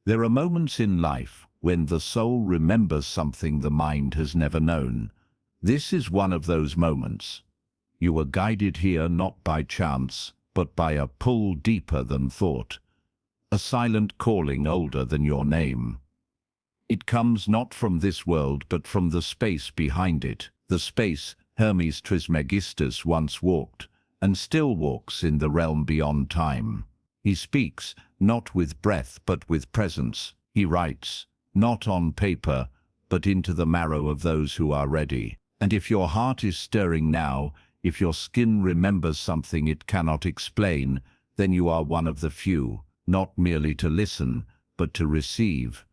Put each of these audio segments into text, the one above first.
There are moments in life when the soul remembers something the mind has never known. This is one of those moments. You were guided here not by chance, but by a pull deeper than thought, a silent calling older than your name. It comes not from this world but from the space behind it, the space Hermes Trismegistus once walked, and still walks in the realm beyond time. He speaks, not with breath but with presence. He writes, not on paper, but into the marrow of those who are ready. And if your heart is stirring now, if your skin remembers something it cannot explain, then you are one of the few, not merely to listen, but to receive.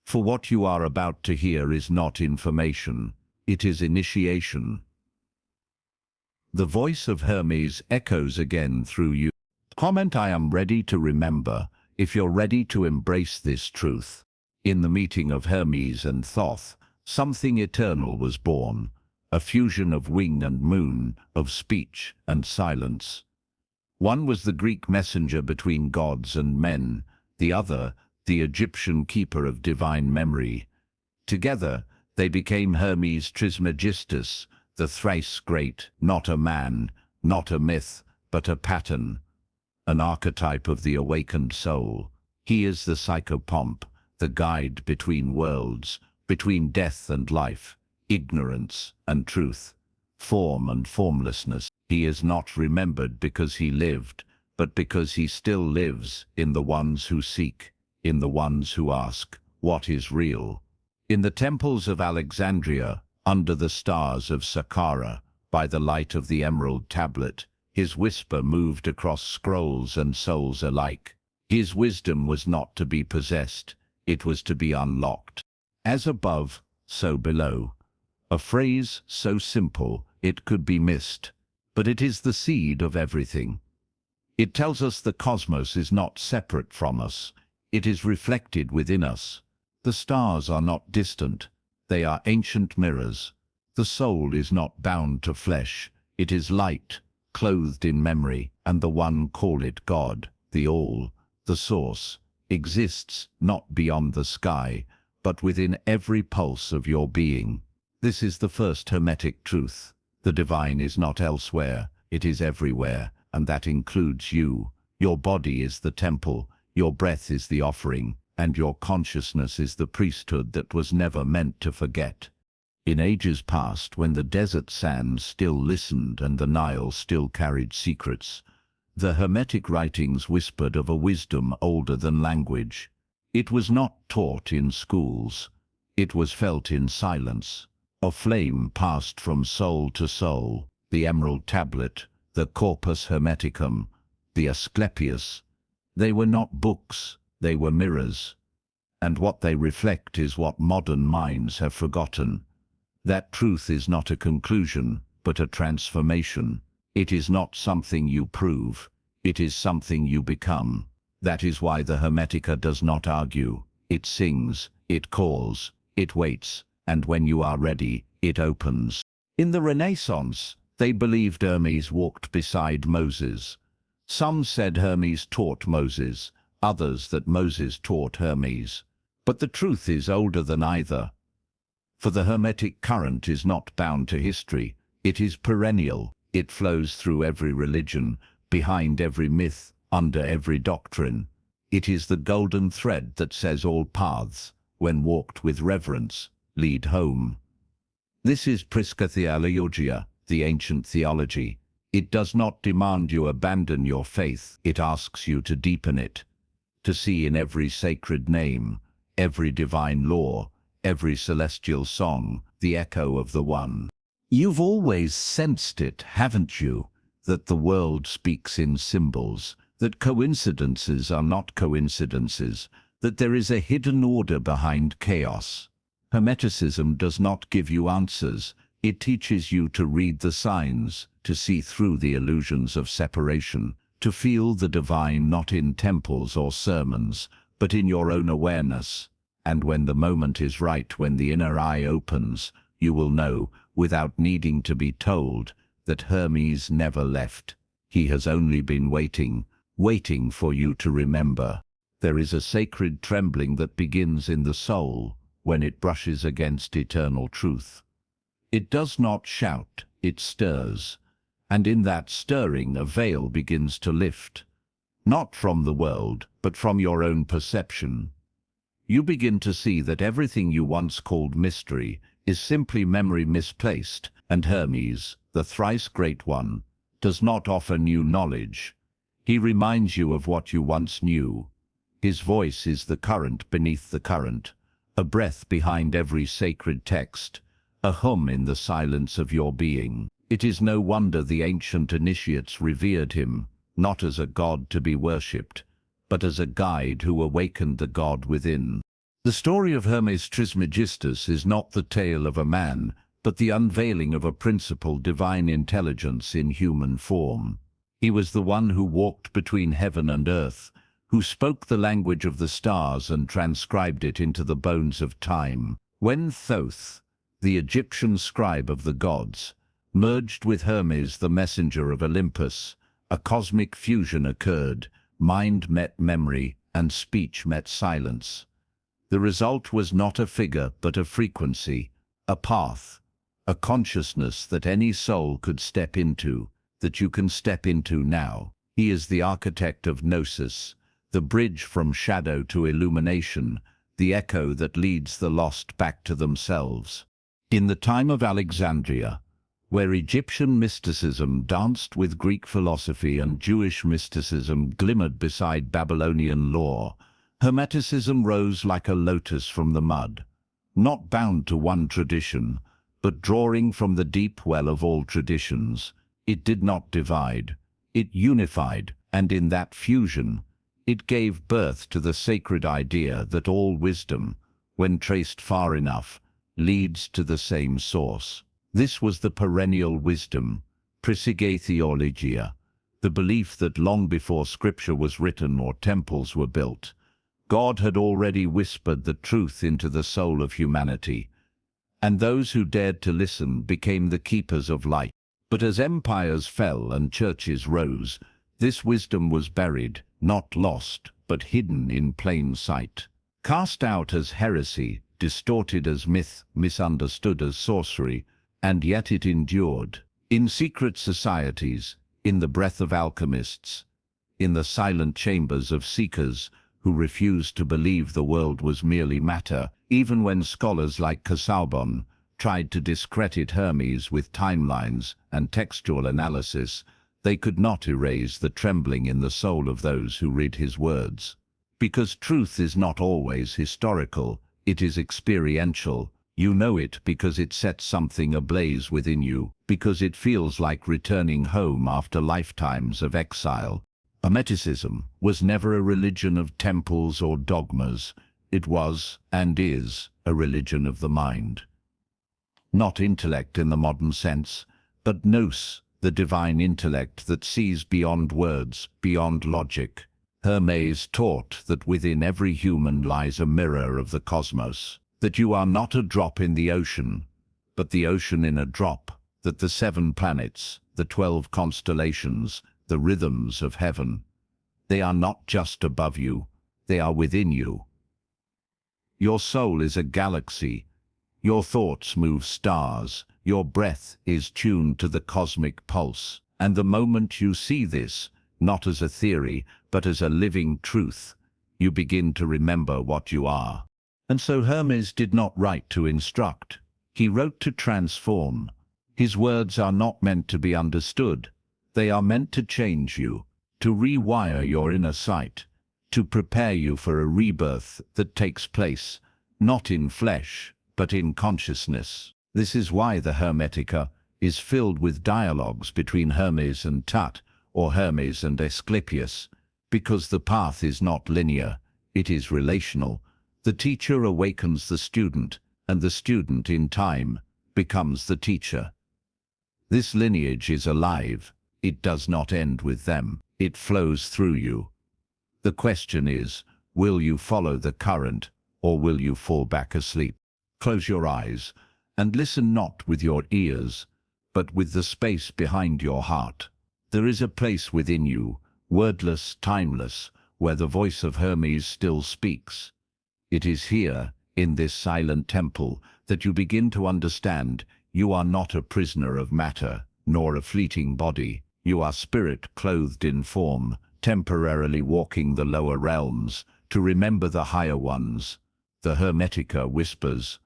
For what you are about to hear is not information, it is initiation. The voice of Hermes echoes again through you. Comment, I am ready to remember, if you're ready to embrace this truth. In the meeting of Hermes and Thoth, something eternal was born, a fusion of wing and moon, of speech and silence. One was the Greek messenger between gods and men, the other, the Egyptian keeper of divine memory. Together, they became Hermes Trismegistus, the thrice great, not a man, not a myth, but a pattern, an archetype of the awakened soul. He is the psychopomp, the guide between worlds, between death and life, ignorance and truth, form and formlessness. He is not remembered because he lived, but because he still lives in the ones who seek, in the ones who ask, what is real? In the temples of Alexandria, under the stars of Saqqara, by the light of the emerald tablet, his whisper moved across scrolls and souls alike. His wisdom was not to be possessed, it was to be unlocked. As above, so below. A phrase so simple it could be missed, but it is the seed of everything. It tells us the cosmos is not separate from us, it is reflected within us. The stars are not distant, they are ancient mirrors. The soul is not bound to flesh, it is light, clothed in memory, and the one, call it God, the All, the Source, exists not beyond the sky, but within every pulse of your being. This is the first Hermetic truth. The divine is not elsewhere, it is everywhere, and that includes you. Your body is the temple, your breath is the offering, and your consciousness is the priesthood that was never meant to forget. In ages past, when the desert sands still listened and the Nile still carried secrets, the Hermetic writings whispered of a wisdom older than language. It was not taught in schools, it was felt in silence. A flame passed from soul to soul, the emerald tablet, the corpus hermeticum, the Asclepius. They were not books, they were mirrors. And what they reflect is what modern minds have forgotten. That truth is not a conclusion, but a transformation. It is not something you prove, it is something you become. That is why the Hermetica does not argue. It sings, it calls, it waits, and when you are ready, it opens. In the Renaissance, they believed Hermes walked beside Moses. Some said Hermes taught Moses, others that Moses taught Hermes. But the truth is older than either. For the Hermetic current is not bound to history, it is perennial. It flows through every religion, behind every myth, under every doctrine. It is the golden thread that says all paths, when walked with reverence, lead home. This is Prisca, the ancient theology. It does not demand you abandon your faith, it asks you to deepen it, to see in every sacred name, every divine law, every celestial song, the echo of the One. You've always sensed it, haven't you, that the world speaks in symbols, that coincidences are not coincidences, that there is a hidden order behind chaos. Hermeticism does not give you answers, it teaches you to read the signs, to see through the illusions of separation, to feel the divine not in temples or sermons, but in your own awareness. And when the moment is right, when the inner eye opens, you will know, without needing to be told, that Hermes never left. He has only been waiting for you to remember. There is a sacred trembling that begins in the soul when it brushes against eternal truth. It does not shout, it stirs, and in that stirring a veil begins to lift, not from the world, but from your own perception. You begin to see that everything you once called mystery is simply memory misplaced, and Hermes, the thrice great one, does not offer new knowledge. He reminds you of what you once knew. His voice is the current beneath the current, a breath behind every sacred text, a hum in the silence of your being. It is no wonder the ancient initiates revered him, not as a god to be worshipped, but as a guide who awakened the god within. The story of Hermes Trismegistus is not the tale of a man, but the unveiling of a principal divine intelligence in human form. He was the one who walked between heaven and earth, who spoke the language of the stars and transcribed it into the bones of time. When Thoth, the Egyptian scribe of the gods, merged with Hermes, the messenger of Olympus, a cosmic fusion occurred. Mind met memory, and speech met silence. The result was not a figure, but a frequency, a path, a consciousness that any soul could step into, that you can step into now. He is the architect of Gnosis, the bridge from shadow to illumination, the echo that leads the lost back to themselves. In the time of Alexandria, where Egyptian mysticism danced with Greek philosophy and Jewish mysticism glimmered beside Babylonian lore, Hermeticism rose like a lotus from the mud, not bound to one tradition, but drawing from the deep well of all traditions. It did not divide, it unified, and in that fusion, it gave birth to the sacred idea that all wisdom, when traced far enough, leads to the same source. This was the perennial wisdom, Psyche Theologia, the belief that long before scripture was written or temples were built, God had already whispered the truth into the soul of humanity, and those who dared to listen became the keepers of light. But as empires fell and churches rose, this wisdom was buried, not lost, but hidden in plain sight. Cast out as heresy, distorted as myth, misunderstood as sorcery, and yet it endured. In secret societies, in the breath of alchemists, in the silent chambers of seekers who refused to believe the world was merely matter, even when scholars like Casaubon tried to discredit Hermes with timelines and textual analysis, they could not erase the trembling in the soul of those who read his words. Because truth is not always historical, it is experiential. You know it because it sets something ablaze within you, because it feels like returning home after lifetimes of exile. Hermeticism was never a religion of temples or dogmas. It was, and is, a religion of the mind. Not intellect in the modern sense, but Nous, the divine intellect that sees beyond words, beyond logic. Hermes taught that within every human lies a mirror of the cosmos, that you are not a drop in the ocean, but the ocean in a drop, that the 7 planets, the 12 constellations, the rhythms of heaven, they are not just above you, they are within you. Your soul is a galaxy, your thoughts move stars, your breath is tuned to the cosmic pulse, and the moment you see this, not as a theory, but as a living truth, you begin to remember what you are. And so Hermes did not write to instruct, he wrote to transform. His words are not meant to be understood, they are meant to change you, to rewire your inner sight, to prepare you for a rebirth that takes place, not in flesh, but in consciousness. This is why the Hermetica is filled with dialogues between Hermes and Thoth, or Hermes and Asclepius, because the path is not linear, it is relational. The teacher awakens the student, and the student in time becomes the teacher. This lineage is alive, it does not end with them, it flows through you. The question is, will you follow the current, or will you fall back asleep? Close your eyes, and listen not with your ears, but with the space behind your heart. There is a place within you, wordless, timeless, where the voice of Hermes still speaks. It is here, in this silent temple, that you begin to understand you are not a prisoner of matter, nor a fleeting body. You are spirit clothed in form, temporarily walking the lower realms, to remember the higher ones. The Hermetica whispers,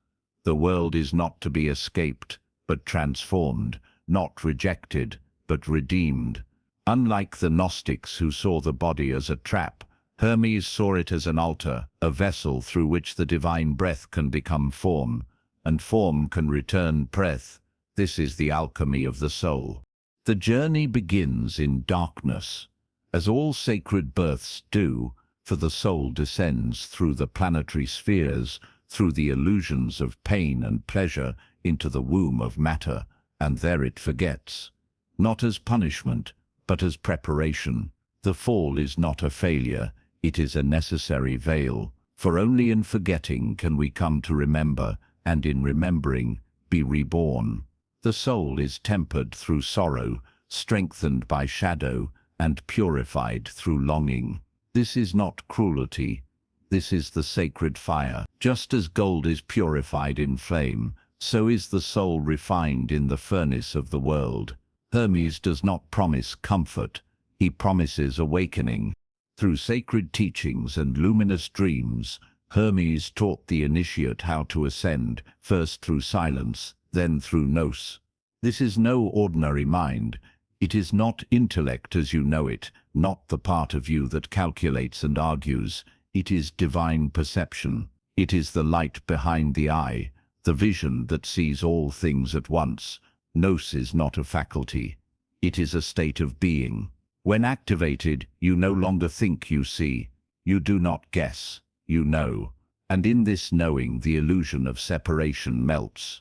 the world is not to be escaped, but transformed, not rejected, but redeemed. Unlike the Gnostics who saw the body as a trap, Hermes saw it as an altar, a vessel through which the divine breath can become form, and form can return breath. This is the alchemy of the soul. The journey begins in darkness, as all sacred births do, for the soul descends through the planetary spheres, through the illusions of pain and pleasure, into the womb of matter, and there it forgets. Not as punishment, but as preparation. The fall is not a failure, it is a necessary veil, for only in forgetting can we come to remember, and in remembering, be reborn. The soul is tempered through sorrow, strengthened by shadow, and purified through longing. This is not cruelty, this is the sacred fire. Just as gold is purified in flame, so is the soul refined in the furnace of the world. Hermes does not promise comfort, he promises awakening. Through sacred teachings and luminous dreams, Hermes taught the initiate how to ascend, first through silence, then through Nous. This is no ordinary mind. It is not intellect as you know it, not the part of you that calculates and argues. It is divine perception. It is the light behind the eye, the vision that sees all things at once. Nous is not a faculty. It is a state of being. When activated, you no longer think you see. You do not guess. You know. And in this knowing, the illusion of separation melts.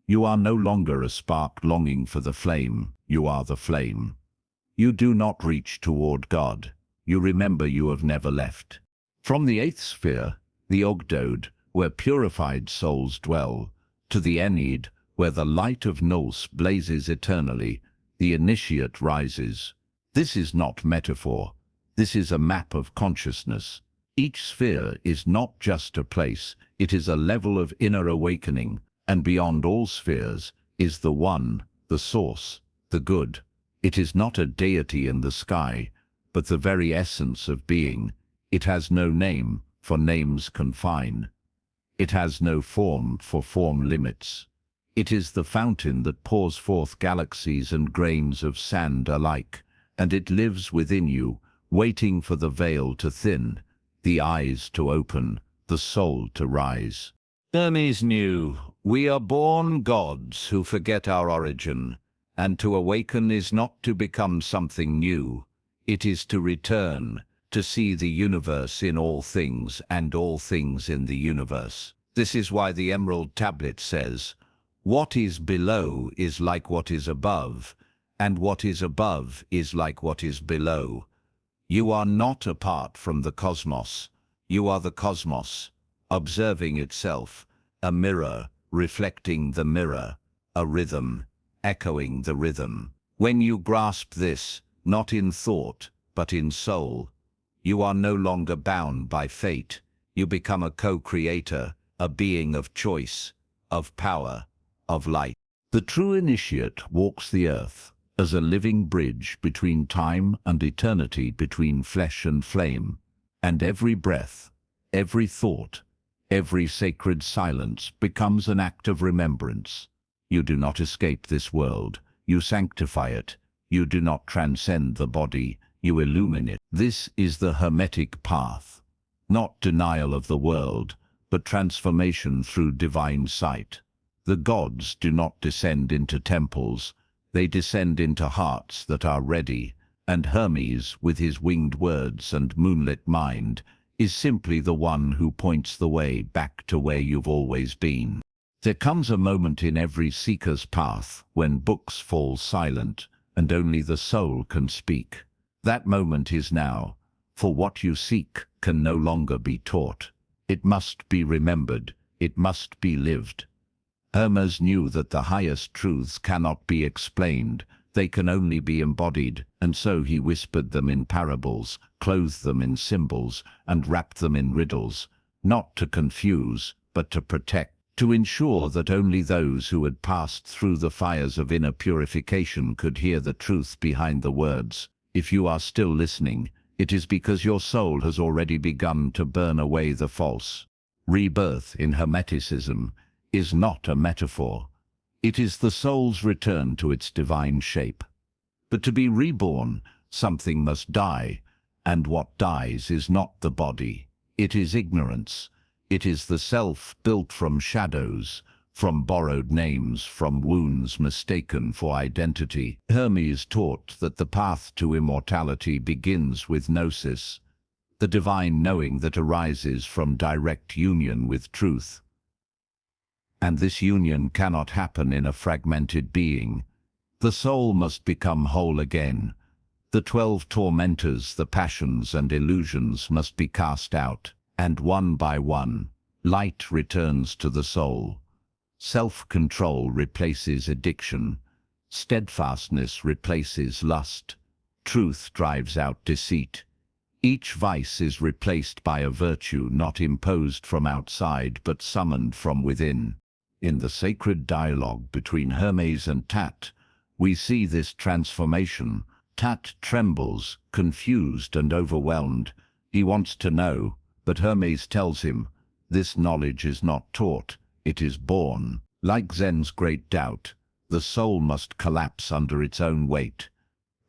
You are no longer a spark longing for the flame. You are the flame. You do not reach toward God. You remember you have never left. From the eighth sphere, the Ogdoad, where purified souls dwell, to the Ennead, where the light of Nous blazes eternally, the initiate rises. This is not metaphor. This is a map of consciousness. Each sphere is not just a place, it is a level of inner awakening, and beyond all spheres is the One, the Source, the Good. It is not a deity in the sky, but the very essence of being. It has no name, for names confine. It has no form, for form limits. It is the fountain that pours forth galaxies and grains of sand alike, and it lives within you, waiting for the veil to thin, the eyes to open, the soul to rise. Hermes knew, we are born gods who forget our origin, and to awaken is not to become something new. It is to return, to see the universe in all things and all things in the universe. This is why the Emerald Tablet says, what is below is like what is above, and what is above is like what is below. You are not apart from the cosmos. You are the cosmos, observing itself, a mirror, reflecting the mirror, a rhythm, echoing the rhythm. When you grasp this, not in thought, but in soul, you are no longer bound by fate. You become a co-creator, a being of choice, of power, of light. The true initiate walks the earth as a living bridge between time and eternity, between flesh and flame. And every breath, every thought, every sacred silence becomes an act of remembrance. You do not escape this world. You sanctify it. You do not transcend the body. You illumine it. This is the Hermetic path. Not denial of the world, but transformation through divine sight. The gods do not descend into temples. They descend into hearts that are ready. And Hermes, with his winged words and moonlit mind, is simply the one who points the way back to where you've always been. There comes a moment in every seeker's path when books fall silent and only the soul can speak. That moment is now, for what you seek can no longer be taught. It must be remembered, it must be lived. Hermes knew that the highest truths cannot be explained, They can only be embodied, and so he whispered them in parables, clothed them in symbols, and wrapped them in riddles, not to confuse, but to protect, to ensure that only those who had passed through the fires of inner purification could hear the truth behind the words. If you are still listening, it is because your soul has already begun to burn away the false. Rebirth in Hermeticism is not a metaphor. It is the soul's return to its divine shape. But to be reborn, something must die, and what dies is not the body. It is ignorance. It is the self built from shadows, from borrowed names, from wounds mistaken for identity. Hermes taught that the path to immortality begins with Gnosis, the divine knowing that arises from direct union with truth. And this union cannot happen in a fragmented being. The soul must become whole again. The 12 tormentors, the passions and illusions must be cast out, and one by one, light returns to the soul. Self-control replaces addiction. Steadfastness replaces lust. Truth drives out deceit. Each vice is replaced by a virtue not imposed from outside but summoned from within. In the sacred dialogue between Hermes and Thoth, we see this transformation. Thoth trembles, confused and overwhelmed. He wants to know, but Hermes tells him, this knowledge is not taught, it is born. Like Zen's great doubt, the soul must collapse under its own weight,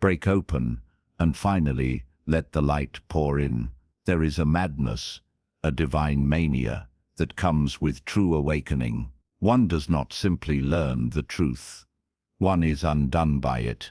break open, and finally let the light pour in. There is a madness, a divine mania, that comes with true awakening. One does not simply learn the truth. One is undone by it,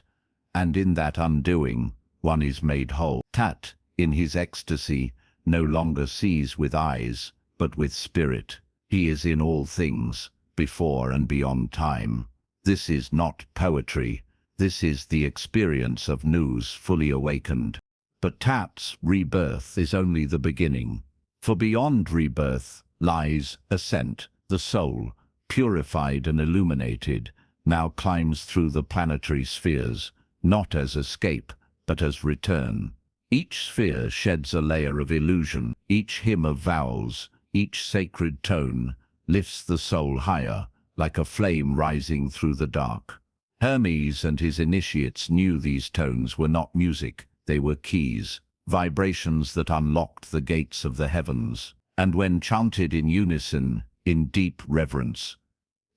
and in that undoing, one is made whole. Thoth, in his ecstasy, no longer sees with eyes, but with spirit. He is in all things, before and beyond time. This is not poetry. This is the experience of Nous fully awakened. But Thoth's rebirth is only the beginning. For beyond rebirth lies ascent. The soul, purified and illuminated, now climbs through the planetary spheres, not as escape, but as return. Each sphere sheds a layer of illusion. Each hymn of vowels, each sacred tone, lifts the soul higher, like a flame rising through the dark. Hermes and his initiates knew these tones were not music, they were keys, vibrations that unlocked the gates of the heavens. And when chanted in unison, in deep reverence,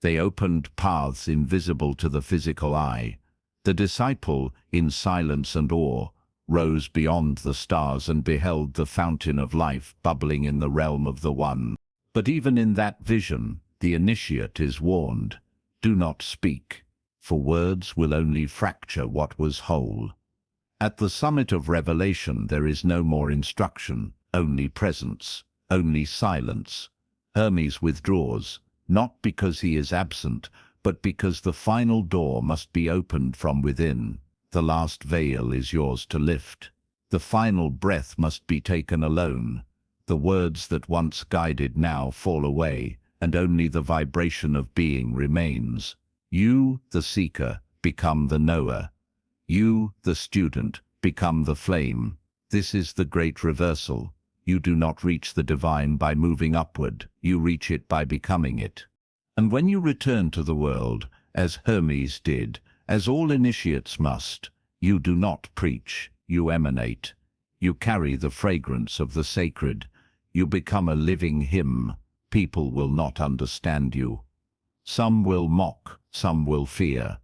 they opened paths invisible to the physical eye. The disciple, in silence and awe, rose beyond the stars and beheld the fountain of life bubbling in the realm of the One. But even in that vision, the initiate is warned, do not speak, for words will only fracture what was whole. At the summit of revelation there is no more instruction, only presence, only silence. Hermes withdraws, not because he is absent, but because the final door must be opened from within. The last veil is yours to lift. The final breath must be taken alone. The words that once guided now fall away, and only the vibration of being remains. You, the seeker, become the knower. You, the student, become the flame. This is the great reversal. You do not reach the divine by moving upward, you reach it by becoming it. And when you return to the world, as Hermes did, as all initiates must, you do not preach, you emanate. You carry the fragrance of the sacred. You become a living hymn. People will not understand you. Some will mock, some will fear.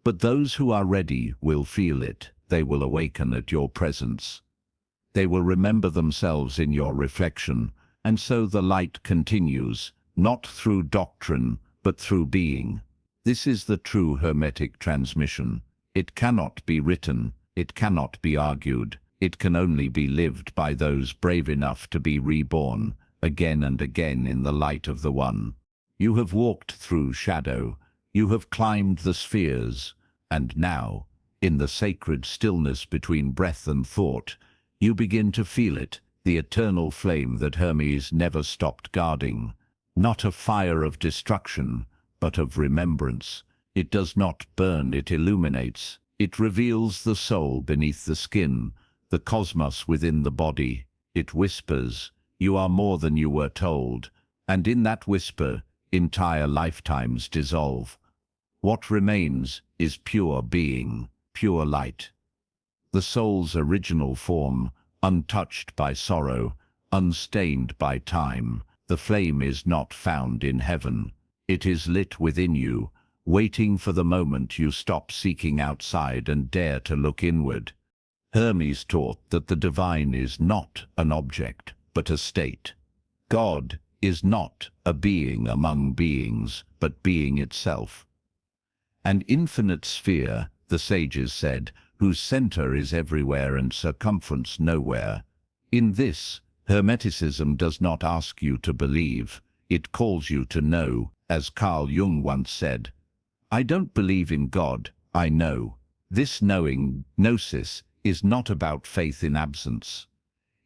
But those who are ready will feel it. They will awaken at your presence. They will remember themselves in your reflection, and so the light continues, not through doctrine, but through being. This is the true Hermetic transmission. It cannot be written, it cannot be argued, it can only be lived by those brave enough to be reborn, again and again in the light of the One. You have walked through shadow, you have climbed the spheres, and now, in the sacred stillness between breath and thought, you begin to feel it, the eternal flame that Hermes never stopped guarding. Not a fire of destruction, but of remembrance. It does not burn, it illuminates. It reveals the soul beneath the skin, the cosmos within the body. It whispers, "You are more than you were told," and in that whisper, entire lifetimes dissolve. What remains is pure being, pure light. The soul's original form, untouched by sorrow, unstained by time. The flame is not found in heaven. It is lit within you, waiting for the moment you stop seeking outside and dare to look inward. Hermes taught that the divine is not an object, but a state. God is not a being among beings, but being itself. An infinite sphere, the sages said, whose center is everywhere and circumference nowhere. In this, Hermeticism does not ask you to believe, it calls you to know, as Carl Jung once said. I don't believe in God, I know. This knowing, Gnosis, is not about faith in absence.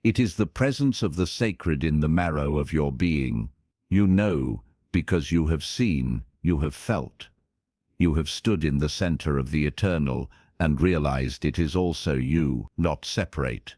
It is the presence of the sacred in the marrow of your being. You know, because you have seen, you have felt. You have stood in the center of the eternal and realized it is also you, not separate,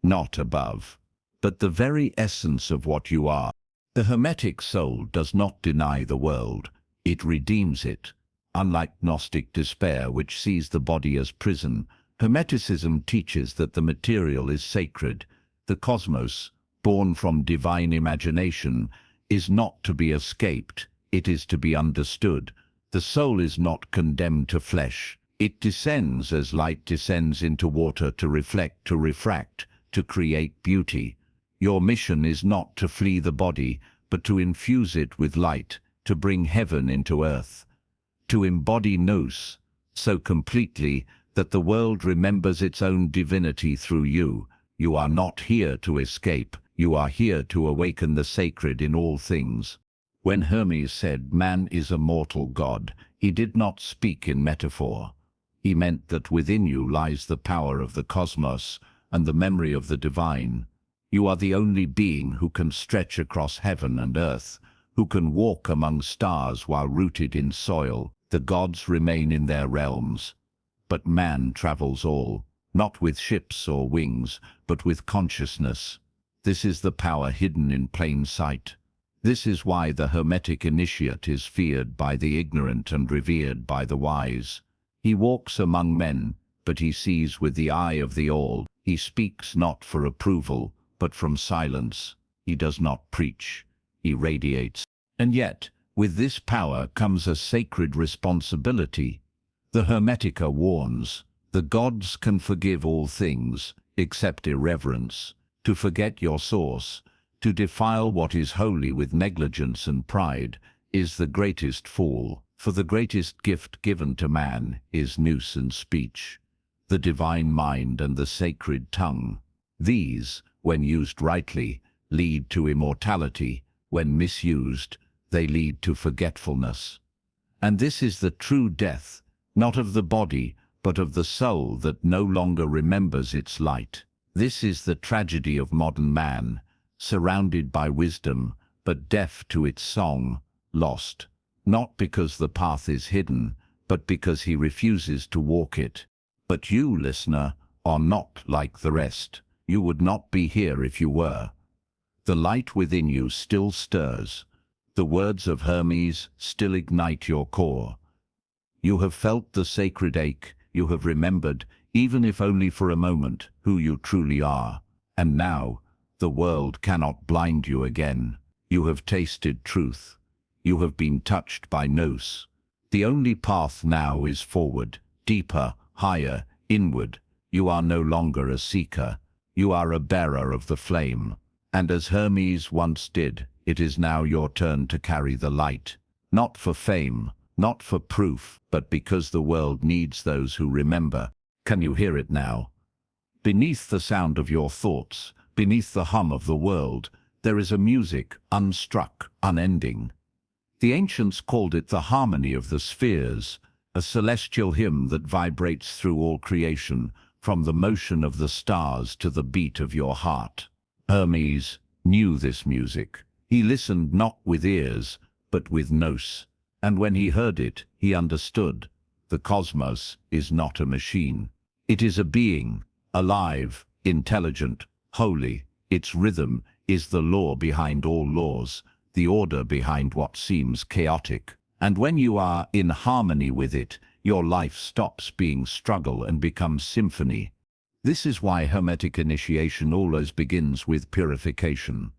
not above, but the very essence of what you are. The Hermetic soul does not deny the world, it redeems it. Unlike Gnostic despair, which sees the body as prison, Hermeticism teaches that the material is sacred. The cosmos, born from divine imagination, is not to be escaped, it is to be understood. The soul is not condemned to flesh. It descends as light descends into water to reflect, to refract, to create beauty. Your mission is not to flee the body, but to infuse it with light, to bring heaven into earth, to embody Nous so completely that the world remembers its own divinity through you. You are not here to escape, you are here to awaken the sacred in all things. When Hermes said man is a mortal god, he did not speak in metaphor. He meant that within you lies the power of the cosmos and the memory of the divine. You are the only being who can stretch across heaven and earth, who can walk among stars while rooted in soil. The gods remain in their realms, but man travels all, not with ships or wings, but with consciousness. This is the power hidden in plain sight. This is why the Hermetic initiate is feared by the ignorant and revered by the wise. He walks among men, but he sees with the eye of the all. He speaks not for approval, but from silence. He does not preach, he radiates. And yet, with this power comes a sacred responsibility. The Hermetica warns, the gods can forgive all things, except irreverence, to forget your source, to defile what is holy with negligence and pride, is the greatest fall, for the greatest gift given to man is Nous and speech, the divine mind and the sacred tongue. These, when used rightly, lead to immortality. When misused, they lead to forgetfulness. And this is the true death, not of the body, but of the soul that no longer remembers its light. This is the tragedy of modern man, surrounded by wisdom, but deaf to its song, lost, not because the path is hidden, but because he refuses to walk it. But you, listener, are not like the rest. You would not be here if you were. The light within you still stirs. The words of Hermes still ignite your core. You have felt the sacred ache, you have remembered, even if only for a moment, who you truly are. And now, the world cannot blind you again. You have tasted truth. You have been touched by Nous. The only path now is forward, deeper, higher, inward. You are no longer a seeker. You are a bearer of the flame. And as Hermes once did, it is now your turn to carry the light. Not for fame, not for proof, but because the world needs those who remember. Can you hear it now? Beneath the sound of your thoughts, beneath the hum of the world, there is a music, unstruck, unending. The ancients called it the harmony of the spheres, a celestial hymn that vibrates through all creation, from the motion of the stars to the beat of your heart. Hermes knew this music. He listened not with ears, but with Nous. And when he heard it, he understood. The cosmos is not a machine. It is a being, alive, intelligent, holy. Its rhythm is the law behind all laws, the order behind what seems chaotic. And when you are in harmony with it, your life stops being struggle and becomes symphony. This is why Hermetic initiation always begins with purification.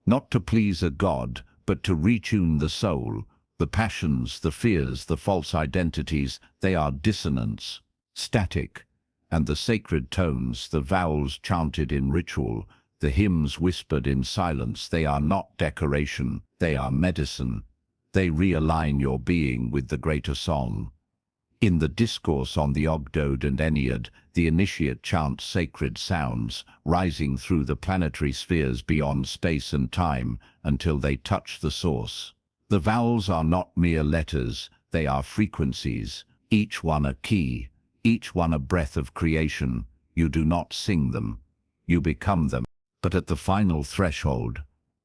Not to please a god, but to retune the soul. The passions, the fears, the false identities, they are dissonance, static. And the sacred tones, the vows chanted in ritual, the hymns whispered in silence, they are not decoration, they are medicine. They realign your being with the greater song. In the discourse on the Ogdoad and Ennead, the initiate chants sacred sounds, rising through the planetary spheres beyond space and time until they touch the source. The vowels are not mere letters, they are frequencies, each one a key, each one a breath of creation. You do not sing them, you become them. But at the final threshold,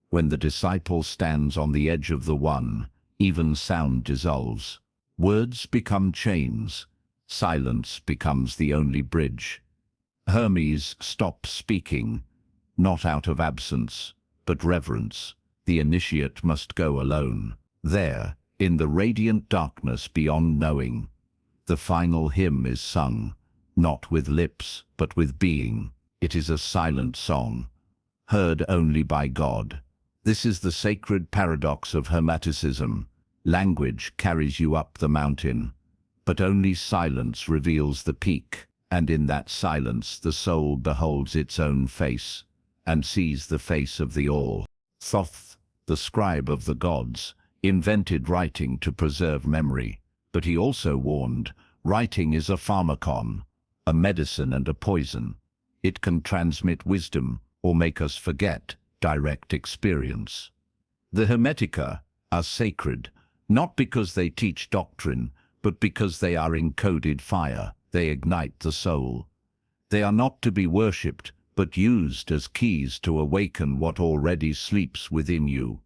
when the disciple stands on the edge of the one, even sound dissolves. Words become chains. Silence becomes the only bridge. Hermes stops speaking, not out of absence, but reverence. The initiate must go alone. There, in the radiant darkness beyond knowing, the final hymn is sung, not with lips, but with being. It is a silent song, heard only by God. This is the sacred paradox of Hermeticism. Language carries you up the mountain, but only silence reveals the peak, and in that silence the soul beholds its own face, and sees the face of the all. Thoth, the scribe of the gods, invented writing to preserve memory, but he also warned, writing is a pharmacon, a medicine and a poison. It can transmit wisdom or make us forget direct experience. The Hermetica are sacred, not because they teach doctrine, but because they are encoded fire. They ignite the soul. They are not to be worshipped, but used as keys to awaken what already sleeps within you.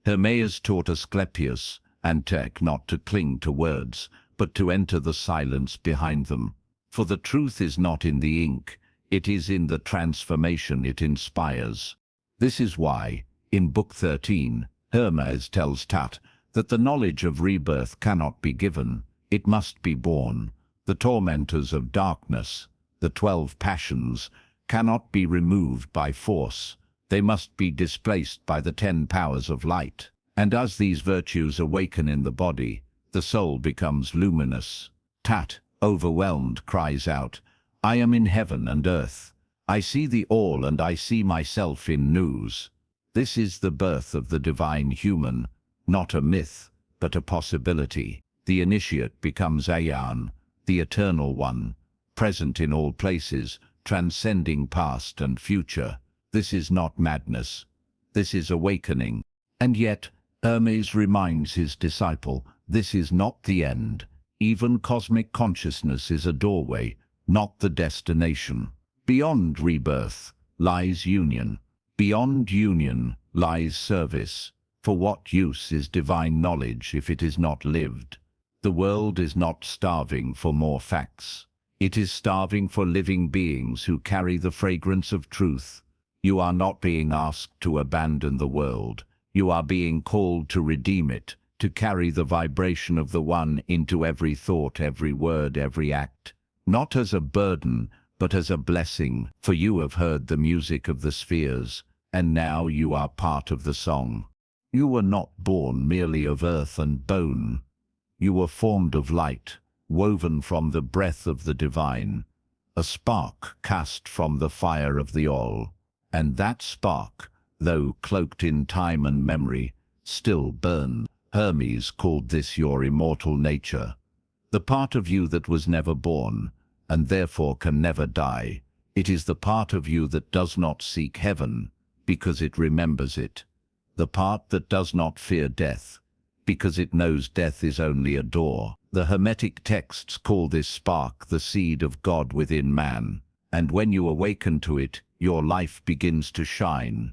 Hermes taught Asclepius and Tech not to cling to words, but to enter the silence behind them. For the truth is not in the ink, it is in the transformation it inspires. This is why, in Book 13, Hermes tells Thoth that the knowledge of rebirth cannot be given, it must be born. The tormentors of darkness, the 12 passions, cannot be removed by force. They must be displaced by the 10 powers of light. And as these virtues awaken in the body, the soul becomes luminous. Thoth, overwhelmed, cries out, "I am in heaven and earth. I see the all and I see myself in Nous." This is the birth of the divine human, not a myth, but a possibility. The initiate becomes Aeon, the eternal one, present in all places, transcending past and future. This is not madness. This is awakening. And yet, Hermes reminds his disciple, this is not the end. Even cosmic consciousness is a doorway, not the destination. Beyond rebirth lies union. Beyond union lies service. For what use is divine knowledge if it is not lived? The world is not starving for more facts. It is starving for living beings who carry the fragrance of truth. You are not being asked to abandon the world. You are being called to redeem it, to carry the vibration of the One into every thought, every word, every act. Not as a burden, but as a blessing, for you have heard the music of the spheres, and now you are part of the song. You were not born merely of earth and bone. You were formed of light, woven from the breath of the divine, a spark cast from the fire of the all. And that spark, though cloaked in time and memory, still burns. Hermes called this your immortal nature, the part of you that was never born, and therefore can never die. It is the part of you that does not seek heaven, because it remembers it. The part that does not fear death, because it knows death is only a door. The Hermetic texts call this spark the seed of God within man, and when you awaken to it, your life begins to shine,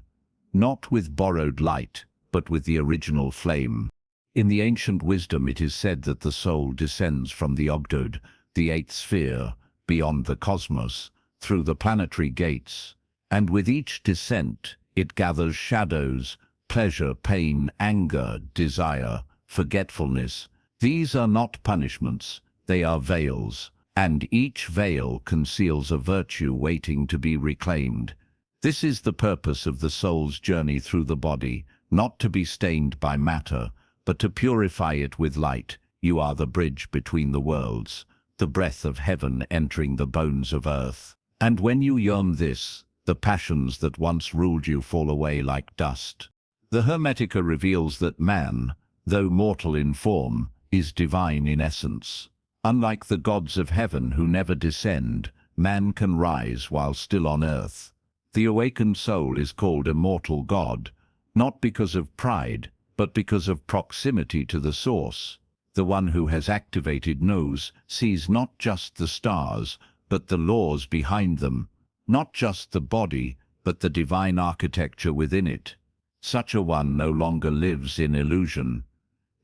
not with borrowed light, but with the original flame. In the ancient wisdom it is said that the soul descends from the Ogdoad, the eighth sphere, beyond the cosmos, through the planetary gates, and with each descent it gathers shadows, pleasure, pain, anger, desire, forgetfulness. These are not punishments, they are veils, and each veil conceals a virtue waiting to be reclaimed. This is the purpose of the soul's journey through the body, not to be stained by matter, but to purify it with light. You are the bridge between the worlds, the breath of heaven entering the bones of earth. And when you yearn this, the passions that once ruled you fall away like dust. The Hermetica reveals that man, though mortal in form, is divine in essence. Unlike the gods of heaven who never descend, man can rise while still on earth. The awakened soul is called immortal God, not because of pride, but because of proximity to the source. The one who has activated Nous sees not just the stars, but the laws behind them, not just the body, but the divine architecture within it. Such a one no longer lives in illusion.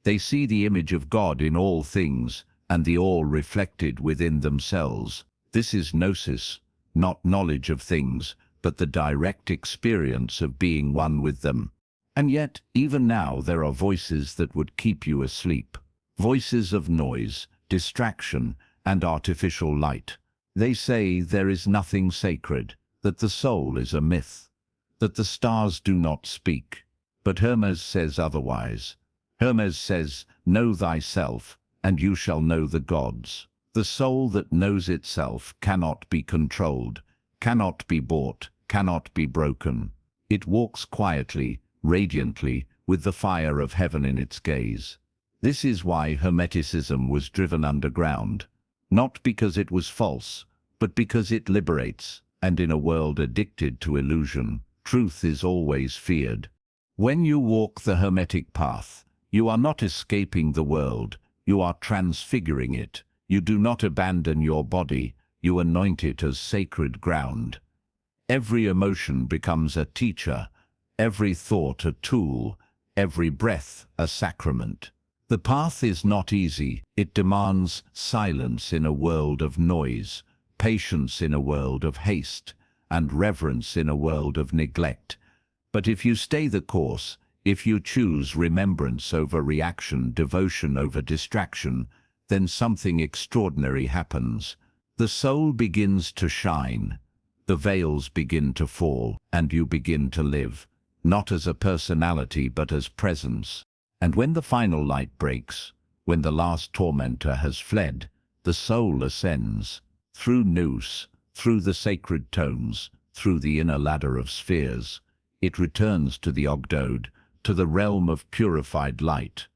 They see the image of God in all things, and the all reflected within themselves. This is Gnosis, not knowledge of things, but the direct experience of being one with them. And yet, even now, there are voices that would keep you asleep. Voices of noise, distraction, and artificial light. They say there is nothing sacred, that the soul is a myth, that the stars do not speak. But Hermes says otherwise. Hermes says, know thyself, and you shall know the gods. The soul that knows itself cannot be controlled, cannot be bought, cannot be broken. It walks quietly, radiantly, with the fire of heaven in its gaze. This is why Hermeticism was driven underground, not because it was false, but because it liberates, and in a world addicted to illusion, truth is always feared. When you walk the Hermetic path, you are not escaping the world, you are transfiguring it. You do not abandon your body, you anoint it as sacred ground. Every emotion becomes a teacher, every thought a tool, every breath a sacrament. The path is not easy. It demands silence in a world of noise, patience in a world of haste, and reverence in a world of neglect. But if you stay the course, if you choose remembrance over reaction, devotion over distraction, then something extraordinary happens. The soul begins to shine, the veils begin to fall, and you begin to live, not as a personality but as presence. And when the final light breaks, when the last tormentor has fled, the soul ascends, through Nous, through the sacred tones, through the inner ladder of spheres. It returns to the Ogdoad, to the realm of purified light.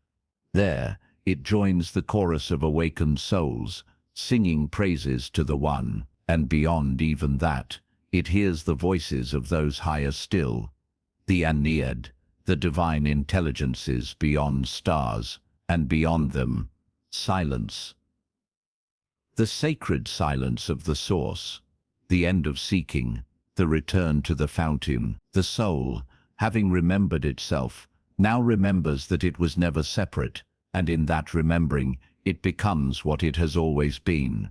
There, it joins the chorus of awakened souls, singing praises to the One, and beyond even that, it hears the voices of those higher still, the Aeneid, the divine intelligences beyond stars, and beyond them, silence. The sacred silence of the source, the end of seeking, the return to the fountain. The soul, having remembered itself, now remembers that it was never separate, and in that remembering, it becomes what it has always been.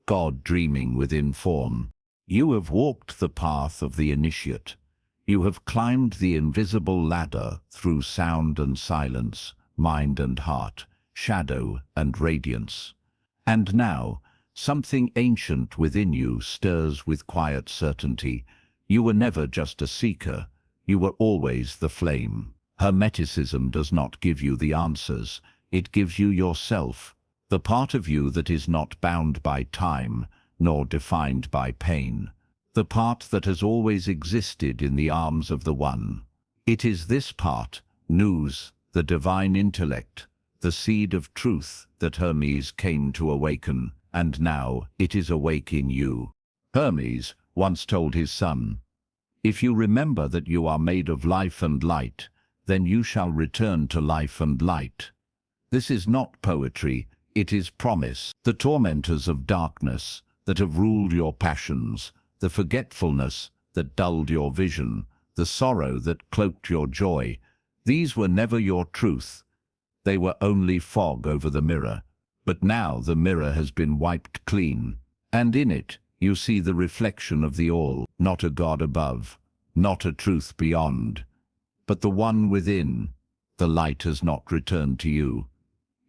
God dreaming within form. You have walked the path of the initiate. You have climbed the invisible ladder through sound and silence, mind and heart, shadow and radiance. And now, something ancient within you stirs with quiet certainty. You were never just a seeker, you were always the flame. Hermeticism does not give you the answers, it gives you yourself, the part of you that is not bound by time, nor defined by pain. The part that has always existed in the arms of the One. It is this part, Nous, the divine intellect, the seed of truth that Hermes came to awaken, and now it is awake in you. Hermes once told his son, "If you remember that you are made of life and light, then you shall return to life and light." This is not poetry, it is promise. The tormentors of darkness that have ruled your passions, the forgetfulness that dulled your vision, the sorrow that cloaked your joy, these were never your truth. They were only fog over the mirror. But now the mirror has been wiped clean, and in it you see the reflection of the all, not a God above, not a truth beyond, but the one within. The light has not returned to you.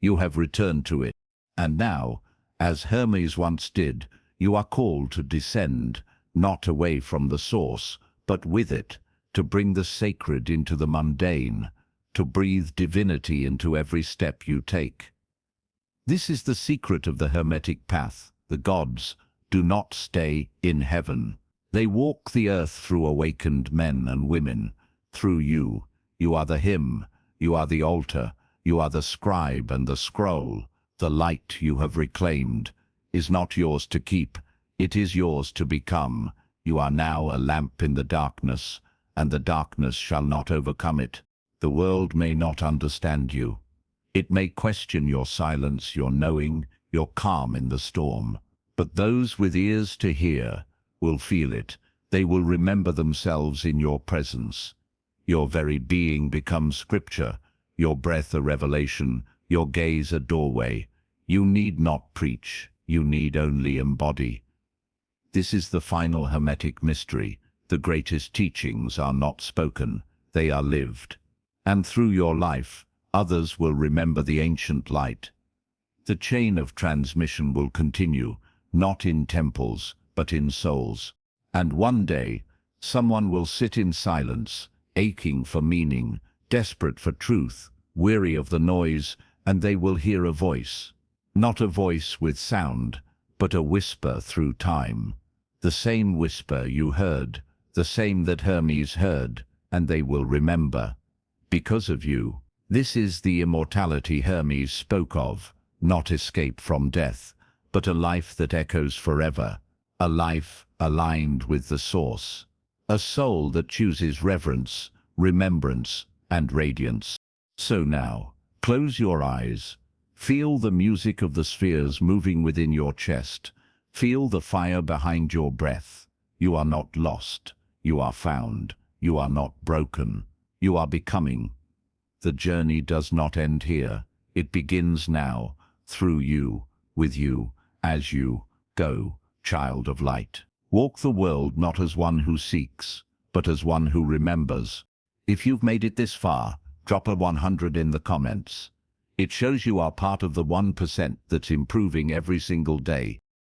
You have returned to it. And now, as Hermes once did, you are called to descend, not away from the source, but with it, to bring the sacred into the mundane, to breathe divinity into every step you take. This is the secret of the Hermetic path. The gods do not stay in heaven. They walk the earth through awakened men and women. Through you. You are the hymn, you are the altar, you are the scribe and the scroll. The light you have reclaimed is not yours to keep, it is yours to become. You are now a lamp in the darkness, and the darkness shall not overcome it. The world may not understand you. It may question your silence, your knowing, your calm in the storm. But those with ears to hear will feel it. They will remember themselves in your presence. Your very being becomes scripture, your breath a revelation, your gaze a doorway. You need not preach, you need only embody. This is the final Hermetic mystery. The greatest teachings are not spoken, they are lived. And through your life, others will remember the ancient light. The chain of transmission will continue, not in temples, but in souls. And one day, someone will sit in silence, aching for meaning, desperate for truth, weary of the noise, and they will hear a voice. Not a voice with sound, but a whisper through time. The same whisper you heard, the same that Hermes heard, and they will remember. Because of you. This is the immortality Hermes spoke of, not escape from death, but a life that echoes forever, a life aligned with the source, a soul that chooses reverence, remembrance, and radiance. So now, close your eyes, feel the music of the spheres moving within your chest, feel the fire behind your breath. You are not lost, you are found, you are not broken, you are becoming. The journey does not end here. It begins now, through you, with you, as you go, child of light. Walk the world not as one who seeks, but as one who remembers. If you've made it this far, drop a 100 in the comments. It shows you are part of the 1% that's improving every single day.